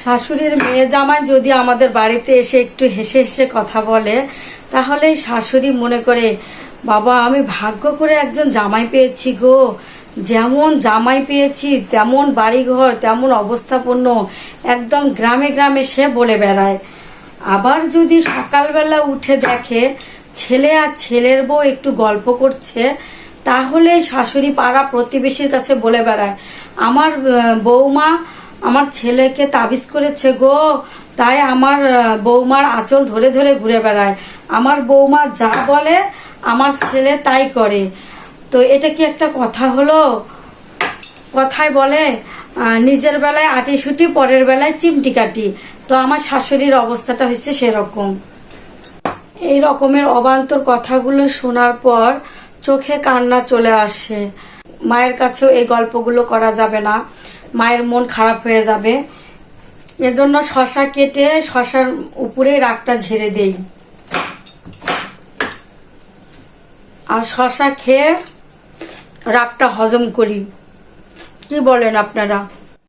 শাশুড়ির মেয়ে জামাই যদি আমাদের বাড়িতে এসে একটু হেসে হেসে কথা বলে, তাহলে শাশুড়ি মনে করে বাবা আমি ভাগ্য করে একজন জামাই পেয়েছি গো, যেমন জামাই পেয়েছি তেমন বাড়িঘর তেমন অবস্থাপন্ন, একদম গ্রামে গ্রামে সে বলে বেড়ায়। আবার যদি সকালবেলা উঠে দেখে ছেলে আর ছেলের বউ একটু গল্প করছে, তাহলে শাশুড়ি পাড়া প্রতিবেশীর কাছে বলে বেড়ায় আমার বৌমা আমার ছেলেকে তাবিজ করেছে গো, তাই আমার বৌমার আঁচল ধরে ধরে ঘুরে বেড়ায়, আমার বৌমা যা বলে আমার ছেলে তাই করে। তো এটা কি একটা কথা হলো? কথায় বলে নিজের বেলায় আটিসুটি পরের বেলায় চিমটি কাটি। তো আমার শাশুড়ির অবস্থাটা হচ্ছে সেরকম। এই রকমের অবান্তর কথাগুলো শোনার পর চোখে কান্না চলে আসে। মায়ের কাছেও এই গল্পগুলো করা যাবে না, মায়ের মন খারাপ হয়ে যাবে। এজন্য শশা কেটে শশার উপরে রাগটা ঝেড়ে দেই, আর শশা খেয়ে রাগটা হজম করি। কি বলেন আপনারা?